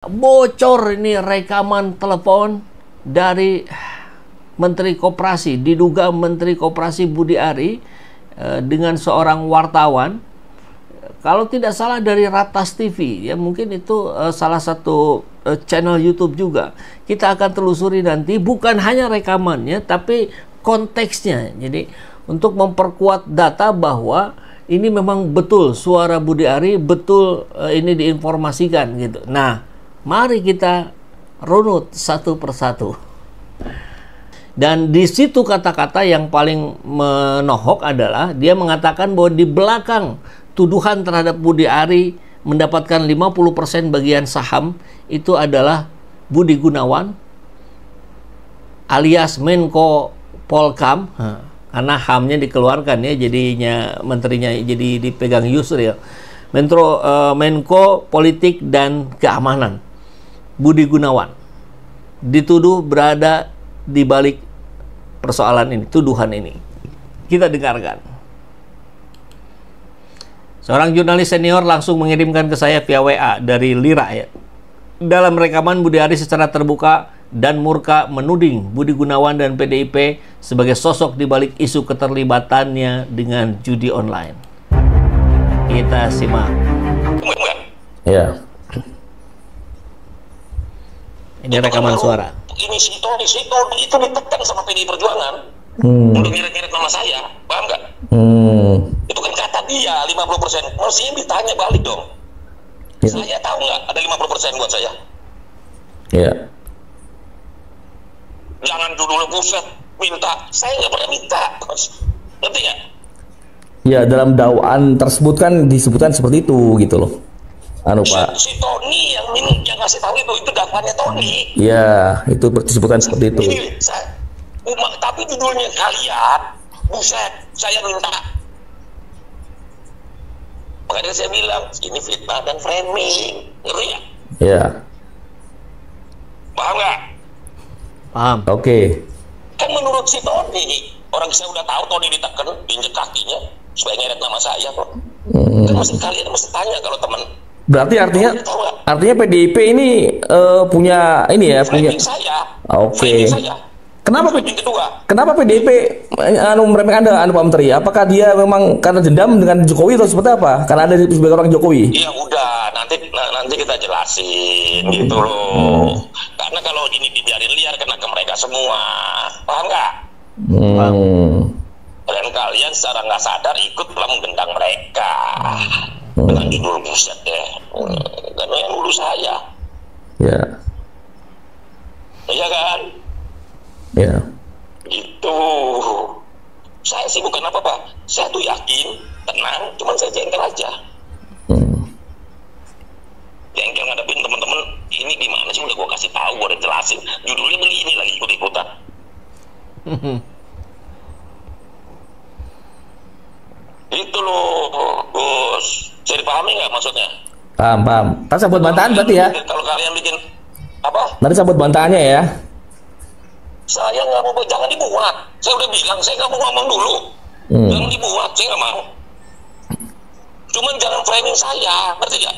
Bocor ini rekaman telepon dari Menteri Koperasi, diduga Menteri Koperasi Budi Ari dengan seorang wartawan, kalau tidak salah dari Ratas TV, ya mungkin itu salah satu channel YouTube juga. Kita akan telusuri nanti, bukan hanya rekamannya tapi konteksnya. Jadi untuk memperkuat data bahwa ini memang betul suara Budi Ari, betul ini diinformasikan gitu. Nah, mari kita runut satu persatu. Dan di situ kata-kata yang paling menohok adalah dia mengatakan bahwa di belakang tuduhan terhadap Budi Ari mendapatkan 50% bagian saham itu adalah Budi Gunawan alias Menko Polkam, karena HAM-nya dikeluarkan ya, jadinya menterinya jadi dipegang Yusril. Menko Politik dan Keamanan Budi Gunawan dituduh berada di balik persoalan ini, tuduhan ini. Kita dengarkan. Seorang jurnalis senior langsung mengirimkan ke saya via WA dari Lira ya. Dalam rekaman, Budi Ari secara terbuka dan murka menuding Budi Gunawan dan PDIP sebagai sosok di balik isu keterlibatannya dengan judi online. Kita simak. Ya. Ini rekaman suara. Ini si Tony itu ditekan sama PDI Perjuangan untuk ngirit-ngirit nama saya, paham nggak? Itu kan kata dia 50%. Mestinya ditanya balik dong. Ya. Saya tahu nggak ada 50% buat saya? Iya. Jangan dulu buset minta, saya nggak pernah minta, ngerti nggak? Ya, dalam dakwaan tersebut kan disebutkan seperti itu gitu loh. Pak. Si Tony yang ngasih tahu itu dakwaannya Tony. Iya, itu disebutkan seperti itu. Ini, tapi judulnya kalian, buset, saya minta. Makanya saya bilang, ini fitnah dan framing, ngerti ya? Iya. Paham nggak? Paham. Oke. Kan menurut si Tony, orang saya udah tahu Tony ditekan, injek kakinya, supaya ngeret nama saya kok. Kan kalian mesti tanya kalau teman. Berarti artinya PDIP ini punya ini ya, punya. Oke. Kenapa PDIP meremehkan Anda, Pak Menteri? Apakah dia memang karena dendam dengan Jokowi atau seperti apa? Karena ada sebagai orang Jokowi. Iya udah, nanti kita jelasin gitu loh. Karena kalau ini dibiarin liar kena ke mereka semua, paham nggak? Dan kalian secara nggak sadar ikut dalam gendang mereka dengan judul buset deh. Karena yang dulu saya. Ya. Iya kan? Ya. Itu. Saya sih bukan apa-apa. Saya tuh yakin, tenang, cuman saya jengkel aja. Jengkel ngadepin teman-teman, ini gimana sih, udah gue kasih tahu, gue udah jelasin. Judulnya begini lagi ikut-ikutan. Itu loh, Gus. Bisa dipahami nggak maksudnya? Paham. Nanti buat bantahan berarti ya? Kalau kalian bikin apa? Nanti saya buat bantahannya ya? Saya nggak mau, jangan dibuat. Saya udah bilang, saya nggak mau ngomong dulu. Jangan dibuat, saya nggak mau. Cuman jangan framing saya, ngerti nggak?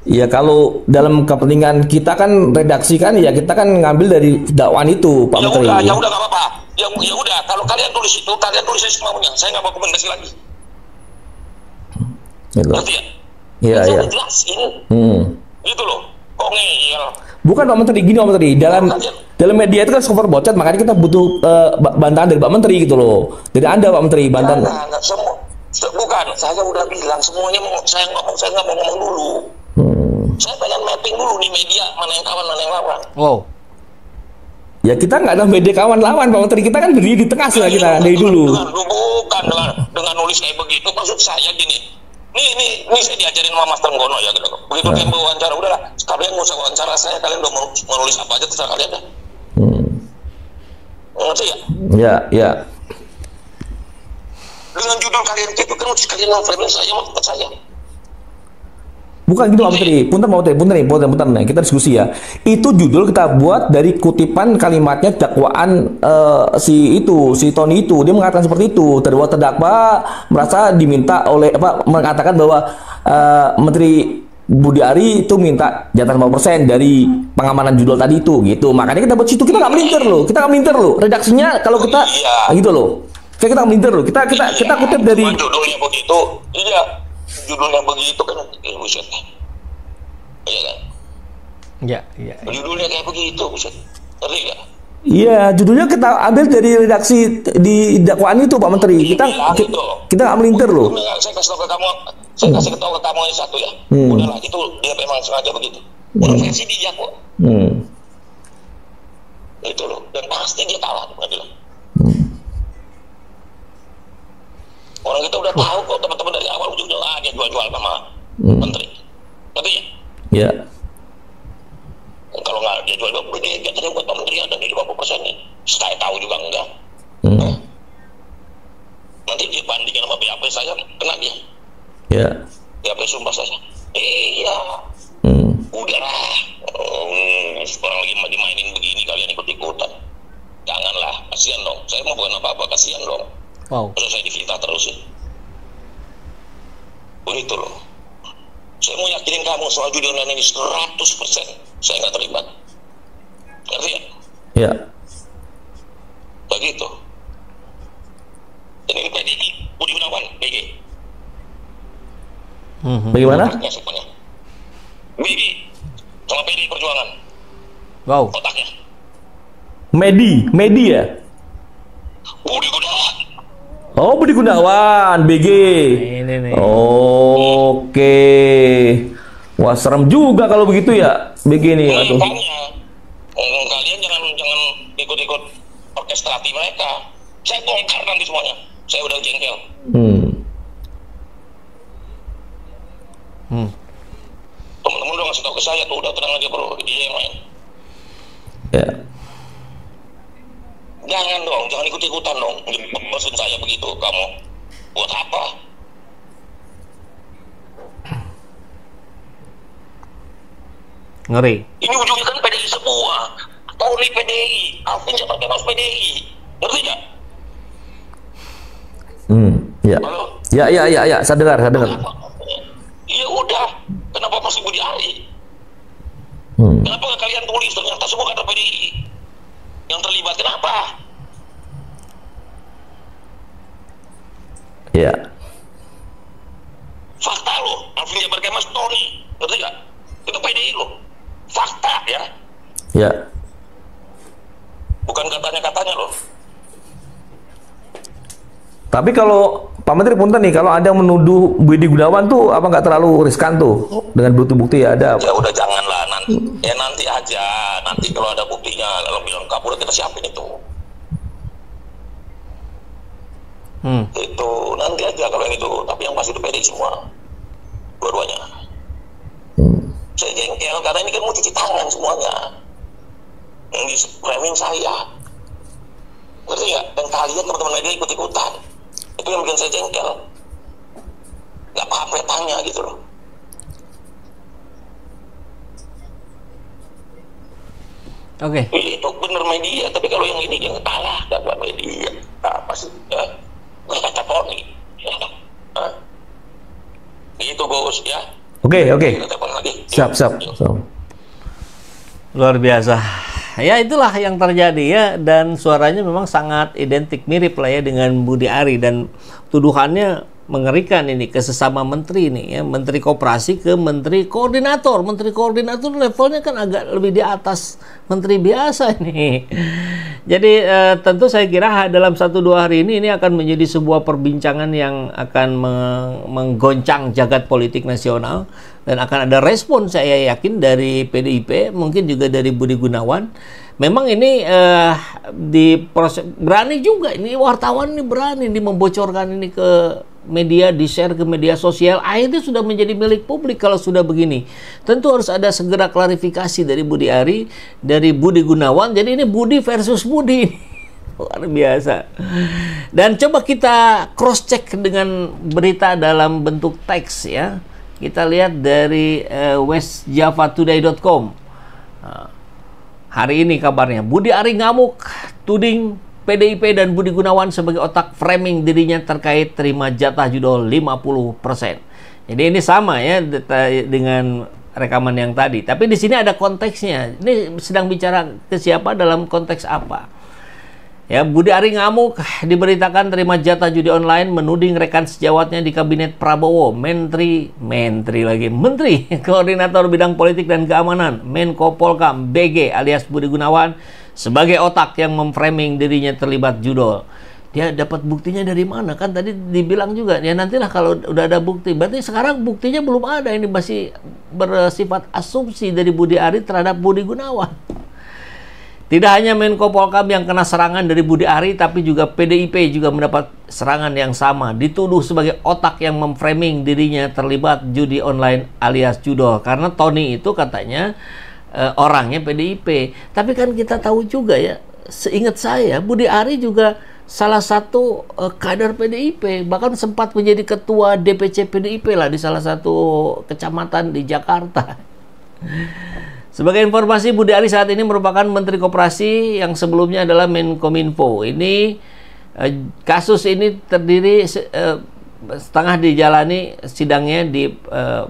Iya, kalau dalam kepentingan kita kan redaksi kan ya, kita kan ngambil dari dakwaan itu, Pak Menteri. Ya udah nggak apa-apa. Ya udah, kalau kalian tulis itu, kalian tulis semaunya. Saya nggak mau komentasi lagi. Gitu. Ngerti ya? Iya. Saya jelasin. Gitu loh. Kok ngeyel? Bukan Pak Menteri, gini Pak Menteri, dalam media itu kan super bocet, makanya kita butuh bantahan dari Pak Menteri gitu loh. Dari Anda Pak Menteri, bantahan. Enggak, semua. Bukan, saya udah bilang semuanya saya nggak mau ngomong dulu. Saya pengen mapping dulu di media mana yang kawan, mana yang lawan. Wow. Ya kita nggak ada media kawan lawan Pak Menteri, kita kan berdiri di tengah sudah kita dari dulu. Bukan dengan nulis kayak begitu, maksud saya gini. Ini saya diajarin sama Mas Trenggono ya gitu. Begitu dia wawancara, udahlah kalian nggak usah wawancara saya, kalian udah mau nulis apa aja terserah kalian dah. Ngerti ya? Ya. Dengan judul kalian itu kan mesti kalian framing saya, maksud saya. Bukan gitu Pak Menteri, punten nih, kita diskusi ya. Itu judul kita buat dari kutipan kalimatnya dakwaan si Tony itu. Dia mengatakan seperti itu. Terdakwa merasa diminta oleh mengatakan bahwa Menteri Budi Ari itu minta jatah 5% dari pengamanan judul tadi itu gitu. Makanya kita buat situ, kita nggak melintir loh. Kita nggak melintir loh. Redaksinya kalau kita gitu loh. Kita nggak melintir loh. Kita kutip dari judulnya begitu. Iya. Judulnya begitu kan. Buset. Iya kan? Iya. Judulnya kayak begitu, buset. Ngerti nggak? Iya, judulnya kita ambil dari redaksi di dakwaan itu, Pak Menteri. Kita nggak melintir loh. Saya kasih tahu ke kamu, yang satu ya. Udahlah, itu dia memang sengaja begitu. Udah versi dia kok. Itu loh, dan pasti dia kalah di pengadilan. Orang kita udah tahu kok, teman-teman dari awal ujungnya dia jual-jual sama Menteri. Ngerti ya? Iya. Kalau nggak dia jual, dia katanya buat Pak Menteri ada di 50% nih. Saya tahu juga enggak. Nanti dia bandingin sama BAP saya, kena dia. Iya. BAP sumpah saya. Iya. Udahlah. Orang lagi dimainin begini, kalian ikut-ikutan. Janganlah, kasihan dong. Saya mau bukan apa-apa, kasihan dong. Wow. Terus saya difitnah terus ya. Begitu loh. Saya mau yakinin kamu soal judi online ini 100%. Saya nggak terlibat. Ngerti ya? Iya. Begitu. Ini PDI, Budi Gunawan, BG. Bagaimana? BG sama PDI Perjuangan. Wow. Otaknya. Medi ya? Budi Gunawan. Oh, Budi Gunawan, BG. Ini nih. Oke. Wah, serem juga kalau begitu ya, BG nih. Aduh. Kalian jangan ikut-ikut orkestrasi mereka. Saya bongkar nanti semuanya. Saya udah jengkel. Teman-teman udah ngasih tahu ke saya tuh, udah tenang aja bro, dia yang main. Ya. Jangan dong, jangan ikut-ikutan dong. Maksud saya begitu, kamu buat apa? Ngeri. Ini ujungnya kan PDI semua. Tony PDI, Alvin siapa yang harus PDI? Ngerti gak? Ya. Halo? Ya, saya dengar. Ya udah, kenapa masih Budi Ari? Kenapa gak kalian tulis ternyata semua kader PDI yang terlibat? Kenapa? Ya. Fakta loh, Alvin Jabar Kemas, Tony, ngerti gak? Itu PDI loh, fakta ya. Ya. Bukan katanya loh. Tapi kalau Pak Menteri punten nih, kalau ada menuduh Budi Gunawan tuh apa nggak terlalu riskan tuh dengan bukti-bukti ya ada? Ya udah janganlah nanti. Ya nanti aja. Nanti kalau ada buktinya lebih lengkap udah kita siapin itu. Itu nanti aja kalau yang itu. Tapi yang pasti itu PDI semua. Dua-duanya. Saya jengkel karena ini kan mau cuci tangan semuanya. Yang di framing saya. Ngerti nggak? Dan kalian teman-teman media ikut-ikutan. Itu yang bikin saya jengkel. Nggak paham petanya gitu loh. Oke. Itu bener media, tapi kalau yang ini yang kalah dapat media. Apa sih? Nggak kata Poni. Gitu Gus ya. Oke. Kita telepon lagi. Siap. Luar biasa. Ya itulah yang terjadi ya, dan suaranya memang sangat identik, mirip lah ya dengan Budi Ari, dan tuduhannya mengerikan ini ke sesama menteri ini ya, menteri koperasi ke menteri koordinator. Menteri koordinator levelnya kan agak lebih di atas menteri biasa ini. Jadi tentu saya kira dalam 1-2 hari ini akan menjadi sebuah perbincangan yang akan menggoncang jagat politik nasional, dan akan ada respon saya yakin dari PDIP, mungkin juga dari Budi Gunawan. Memang ini di proses berani juga ini, wartawan ini berani membocorkan ini ke media, di-share ke media sosial, akhirnya sudah menjadi milik publik. Kalau sudah begini, tentu harus ada segera klarifikasi dari Budi Ari, dari Budi Gunawan. Jadi ini Budi versus Budi. Luar biasa. Dan coba kita cross check dengan berita dalam bentuk teks ya. Kita lihat dari westjavatoday.com. Hari ini kabarnya, Budi Ari ngamuk tuding PDIP dan Budi Gunawan sebagai otak framing dirinya terkait terima jatah judul 50%. Jadi ini sama ya dengan rekaman yang tadi. Tapi di sini ada konteksnya. Ini sedang bicara ke siapa dalam konteks apa? Ya, Budi Ari ngamuk diberitakan terima jatah judi online, menuding rekan sejawatnya di kabinet Prabowo, Menteri Koordinator Bidang Politik dan Keamanan, Menko Polkam BG alias Budi Gunawan sebagai otak yang memframing dirinya terlibat judol. Dia dapat buktinya dari mana? Kan tadi dibilang juga, ya nantilah kalau udah ada bukti. Berarti sekarang buktinya belum ada, ini masih bersifat asumsi dari Budi Ari terhadap Budi Gunawan. Tidak hanya Menko Polkam yang kena serangan dari Budi Ari, tapi juga PDIP juga mendapat serangan yang sama. Dituduh sebagai otak yang memframing dirinya terlibat judi online alias judol. Karena Tony itu katanya orangnya PDIP. Tapi kan kita tahu juga ya, seingat saya, Budi Ari juga salah satu kader PDIP. Bahkan sempat menjadi ketua DPC PDIP lah di salah satu kecamatan di Jakarta. Sebagai informasi, Budi Ari saat ini merupakan Menteri Koperasi yang sebelumnya adalah Menkominfo. Ini kasus ini terdiri setengah dijalani sidangnya di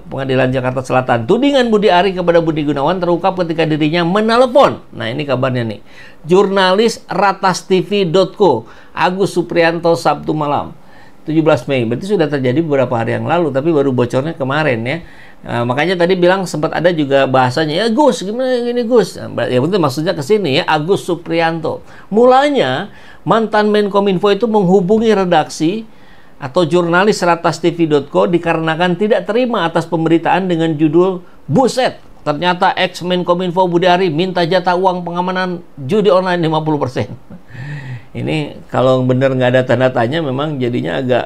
Pengadilan Jakarta Selatan. Tudingan Budi Ari kepada Budi Gunawan terungkap ketika dirinya menelepon. Nah, ini kabarnya nih. Jurnalis ratastv.co Agus Suprianto Sabtu malam 17 Mei. Berarti sudah terjadi beberapa hari yang lalu, tapi baru bocornya kemarin ya. Makanya tadi bilang sempat ada juga bahasanya, ya Gus, gimana gini Gus? Ya betul, maksudnya ke sini ya, Agus Suprianto. Mulanya mantan Menkominfo itu menghubungi redaksi atau jurnalis ratastv.co dikarenakan tidak terima atas pemberitaan dengan judul "Buset, ternyata ex Menkominfo Budi Ari minta jatah uang pengamanan judi online 50%. Ini kalau benar nggak ada tanda tanya memang jadinya agak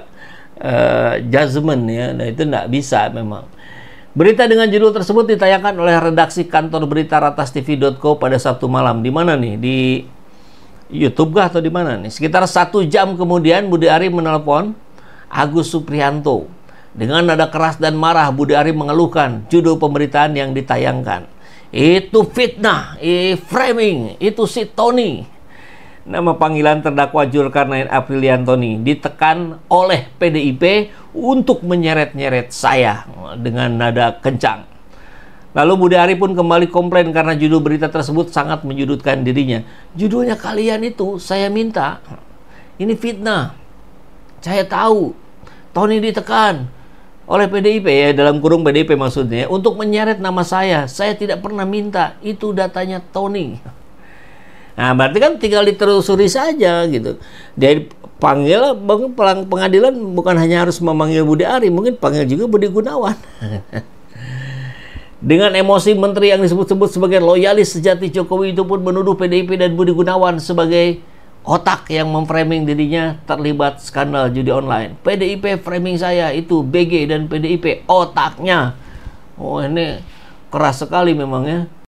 judgement ya. Nah itu nggak bisa memang. Berita dengan judul tersebut ditayangkan oleh redaksi kantor berita ratastv.co pada Sabtu malam. Di mana nih? Di YouTube kah atau di mana nih? Sekitar 1 jam kemudian Budi Ari menelpon Agus Suprianto. Dengan nada keras dan marah, Budi Ari mengeluhkan judul pemberitaan yang ditayangkan. Itu fitnah, framing, itu si Tony. Nama panggilan terdakwa Zulkarnain Apriliantoni ditekan oleh PDIP untuk menyeret-nyeret saya dengan nada kencang. Lalu Budi Ari pun kembali komplain karena judul berita tersebut sangat menyudutkan dirinya. Judulnya kalian itu saya minta. Ini fitnah. Saya tahu Tony ditekan oleh PDIP ya, dalam kurung PDIP maksudnya, untuk menyeret nama saya. Saya tidak pernah minta. Itu datanya Tony. Nah, berarti kan tinggal ditelusuri saja gitu. Dia panggil pengadilan bukan hanya harus memanggil Budi Ari, mungkin panggil juga Budi Gunawan. Dengan emosi menteri yang disebut-sebut sebagai loyalis sejati Jokowi itu pun menuduh PDIP dan Budi Gunawan sebagai otak yang memframing dirinya terlibat skandal judi online. PDIP framing saya, itu BG dan PDIP otaknya. Oh, ini keras sekali memang ya.